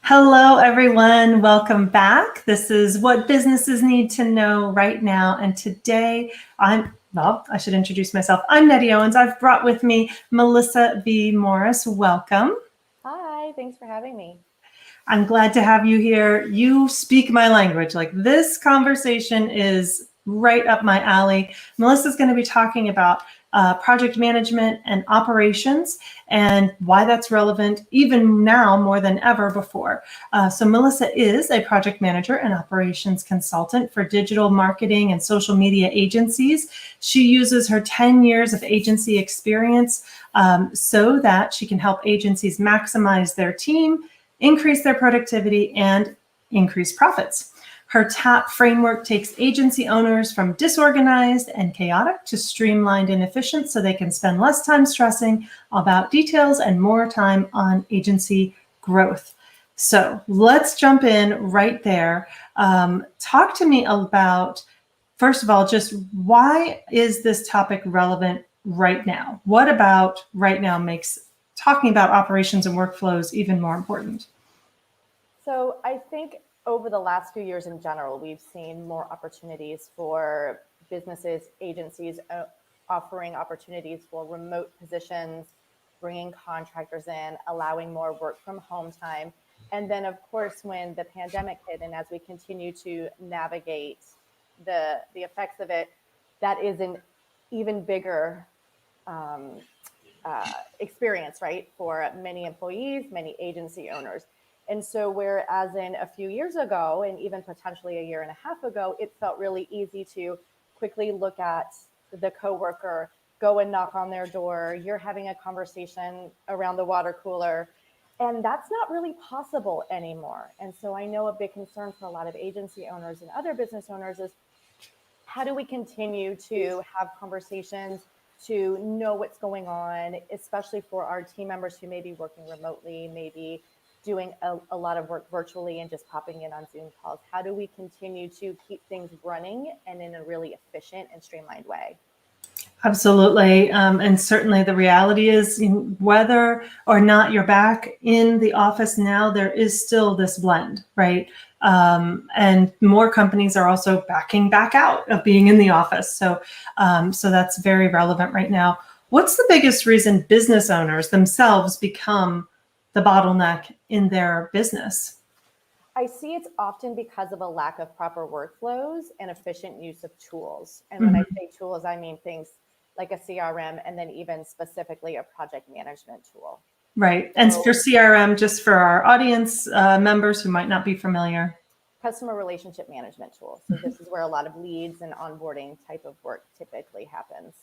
Hello, everyone. Welcome back. This is What Businesses Need to Know Right Now. And today I should introduce myself. I'm Nettie Owens. I've brought with me Melissa V. Morris. Welcome. Hi, thanks for having me. I'm glad to have you here. You speak my language. Like, this conversation is right up my alley. Melissa's going to be talking about project management and operations and why that's relevant even now more than ever before. So Melissa is a project manager and operations consultant for digital marketing and social media agencies. She uses her 10 years of agency experience so that she can help agencies maximize their team, increase their productivity, and increase profits. Her TAP framework takes agency owners from disorganized and chaotic to streamlined and efficient so they can spend less time stressing about details and more time on agency growth. So let's jump in right there. Talk to me about, first of all, just why is this topic relevant right now? What about right now makes talking about operations and workflows even more important? So I think over the last few years in general, we've seen more opportunities for businesses, agencies offering opportunities for remote positions, bringing contractors in, allowing more work from home time. And then, of course, when the pandemic hit and as we continue to navigate the effects of it, that is an even bigger experience, right, for many employees, many agency owners. And so, whereas in a few years ago, and even potentially a year and a half ago, it felt really easy to quickly look at the coworker, go and knock on their door, you're having a conversation around the water cooler. And that's not really possible anymore. And so I know a big concern for a lot of agency owners and other business owners is how do we continue to have conversations, to know what's going on, especially for our team members who may be working remotely, maybe doing a lot of work virtually and just popping in on Zoom calls? How do we continue to keep things running and in a really efficient and streamlined way? Absolutely. And certainly the reality is, whether or not you're back in the office now, there is still this blend, right? And more companies are also backing back out of being in the office. So that's very relevant right now. What's the biggest reason business owners themselves become the bottleneck in their business? I see it's often because of a lack of proper workflows and efficient use of tools. And when I Mhm. say tools, I mean things like a CRM and then even specifically a project management tool. Right. And So, for CRM, just for our audience members who might not be familiar. customer relationship management tool. So, this is where a lot of leads and onboarding type of work typically happens.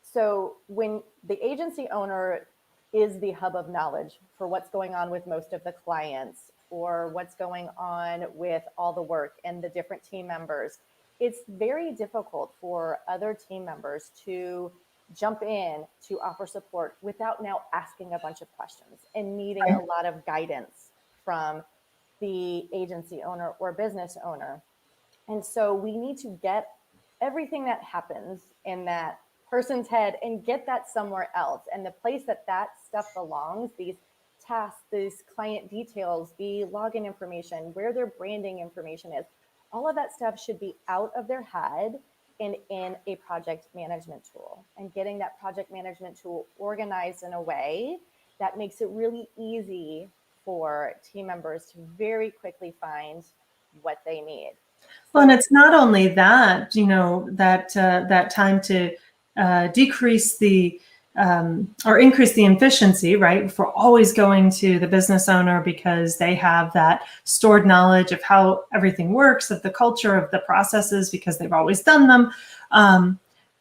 So, when the agency owner is the hub of knowledge for what's going on with most of the clients or what's going on with all the work and the different team members, it's very difficult for other team members to jump in to offer support without now asking a bunch of questions and needing a lot of guidance from the agency owner or business owner. And so we need to get everything that happens in that person's head and get that somewhere else. And the place that that stuff belongs, these tasks, these client details, the login information, where their branding information is, all of that stuff should be out of their head and in a project management tool. And getting that project management tool organized in a way that makes it really easy for team members to very quickly find what they need. Well, and So it's not only that, that time to decrease the or increase the efficiency, right? If we're always going to the business owner because they have that stored knowledge of how everything works, of the culture, of the processes, because they've always done them.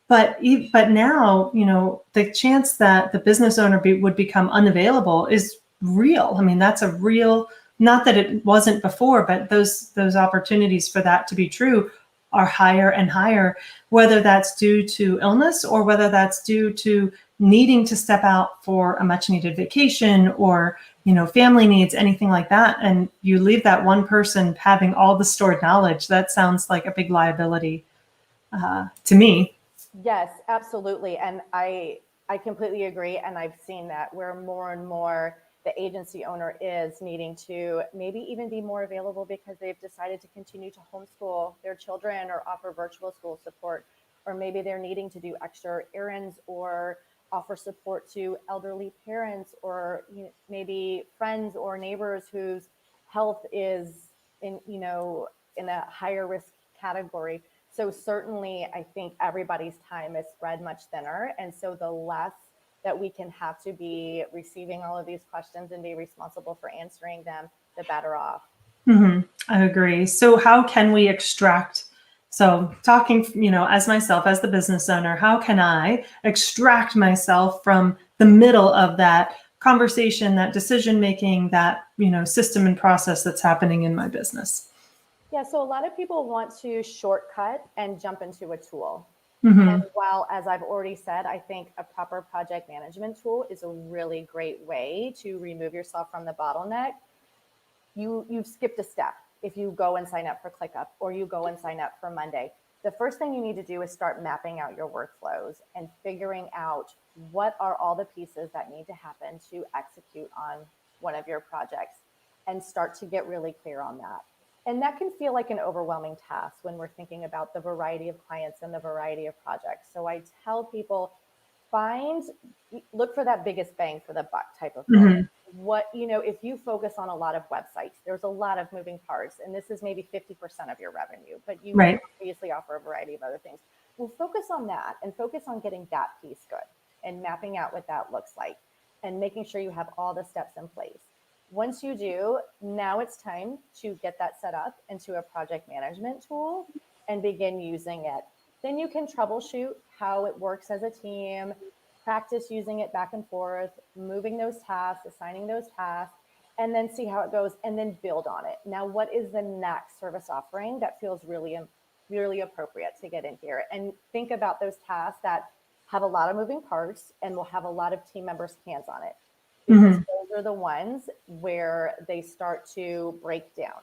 But now, the chance that the business owner would become unavailable is real. I mean, that's a real, not that it wasn't before, but those opportunities for that to be true are higher and higher, whether that's due to illness or whether that's due to needing to step out for a much needed vacation or, family needs, anything like that. And you leave that one person having all the stored knowledge. That sounds like a big liability to me. yes, absolutely. And I completely agree. And I've seen that where more and more the agency owner is needing to maybe even be more available because they've decided to continue to homeschool their children or offer virtual school support, or maybe they're needing to do extra errands or offer support to elderly parents, or maybe friends or neighbors whose health is in a higher risk category. So certainly I think everybody's time is spread much thinner. And so the less that we can have to be receiving all of these questions and be responsible for answering them, the better off. I agree. So how can we extract, so talking, as myself, as the business owner, how can I extract myself from the middle of that conversation, that decision making, that, system and process that's happening in my business? Yeah, so a lot of people want to shortcut and jump into a tool. Mm-hmm. And while, as I've already said, I think a proper project management tool is a really great way to remove yourself from the bottleneck, you've skipped a step if you go and sign up for ClickUp or you go and sign up for Monday. The first thing you need to do is start mapping out your workflows and figuring out what are all the pieces that need to happen to execute on one of your projects, and start to get really clear on that. And that can feel like an overwhelming task when we're thinking about the variety of clients and the variety of projects. So I tell people, look for that biggest bang for the buck type of thing. If you focus on a lot of websites, there's a lot of moving parts, and this is maybe 50% of your revenue, but you obviously offer a variety of other things. Well, focus on that and focus on getting that piece good and mapping out what that looks like and making sure you have all the steps in place. Once you do, now it's time to get that set up into a project management tool and begin using it. Then you can troubleshoot how it works as a team, practice using it back and forth, moving those tasks, assigning those tasks, and then see how it goes, and then build on it. Now, what is the next service offering that feels really, really appropriate to get in here? And think about those tasks that have a lot of moving parts and will have a lot of team members' hands on it. Because those are the ones where they start to break down.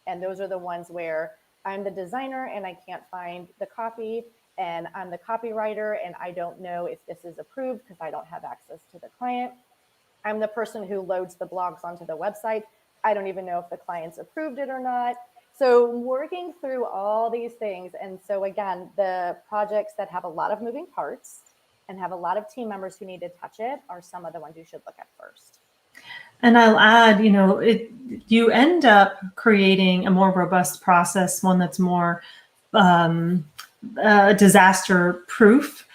And those are the ones where I'm the designer and I can't find the copy, and I'm the copywriter and I don't know if this is approved because I don't have access to the client. I'm the person who loads the blogs onto the website. I don't even know if the client's approved it or not. So working through all these things. And so again, the projects that have a lot of moving parts and have a lot of team members who need to touch it are some of the ones you should look at first. And I'll add, you end up creating a more robust process, one that's more disaster proof,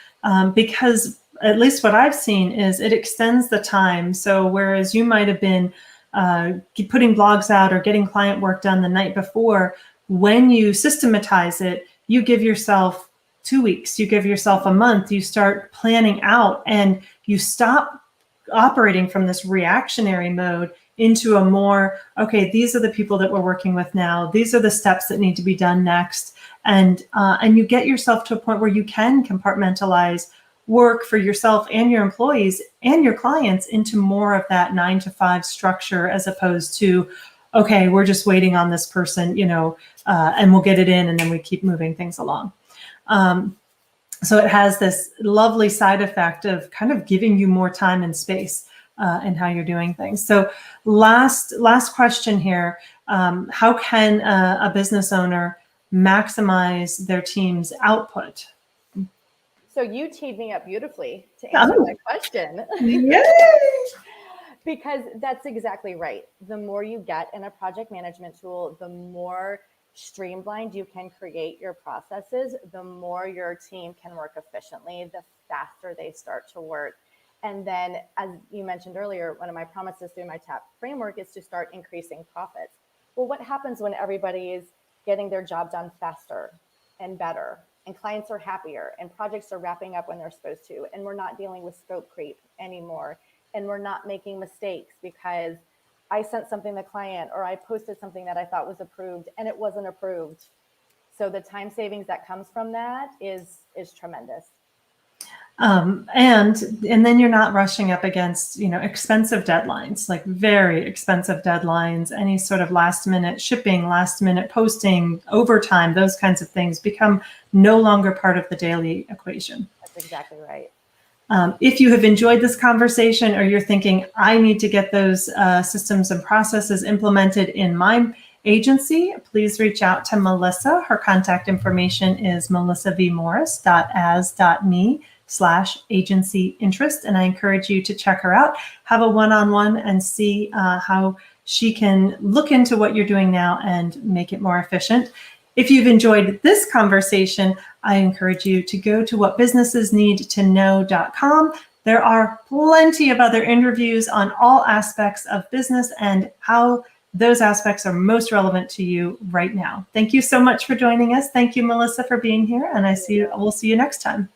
because at least what I've seen is it extends the time. So whereas you might have been putting blogs out or getting client work done the night before, when you systematize it, you give yourself 2 weeks, you give yourself a month, you start planning out, and you stop operating from this reactionary mode into a more, okay, these are the people that we're working with now. These are the steps that need to be done next. And you get yourself to a point where you can compartmentalize work for yourself and your employees and your clients into more of that 9 to 5 structure, as opposed to, okay, we're just waiting on this person, and we'll get it in and then we keep moving things along. So it has this lovely side effect of kind of giving you more time and space in how you're doing things. So last question here, how can a business owner maximize their team's output? So you teed me up beautifully to answer that question. Yay! Because that's exactly right. The more you get in a project management tool, the more streamlined you can create your processes, the more your team can work efficiently, the faster they start to work. And then, as you mentioned earlier, one of my promises through my TAP framework is to start increasing profits. Well, what happens when everybody is getting their job done faster and better, and clients are happier, and projects are wrapping up when they're supposed to, and we're not dealing with scope creep anymore, and we're not making mistakes because I sent something to the client or I posted something that I thought was approved and it wasn't approved. So the time savings that comes from that is tremendous. And then you're not rushing up against, expensive deadlines, like very expensive deadlines. Any sort of last minute shipping, last minute posting, overtime, those kinds of things become no longer part of the daily equation. That's exactly right. If you have enjoyed this conversation or you're thinking, I need to get those systems and processes implemented in my agency, please reach out to Melissa. Her contact information is melissavmorris.as.me/agency interest. And I encourage you to check her out, have a one-on-one and see how she can look into what you're doing now and make it more efficient. If you've enjoyed this conversation, I encourage you to go to whatbusinessesneedtoknow.com. There are plenty of other interviews on all aspects of business and how those aspects are most relevant to you right now. Thank you so much for joining us. Thank you, Melissa, for being here, and we'll see you next time.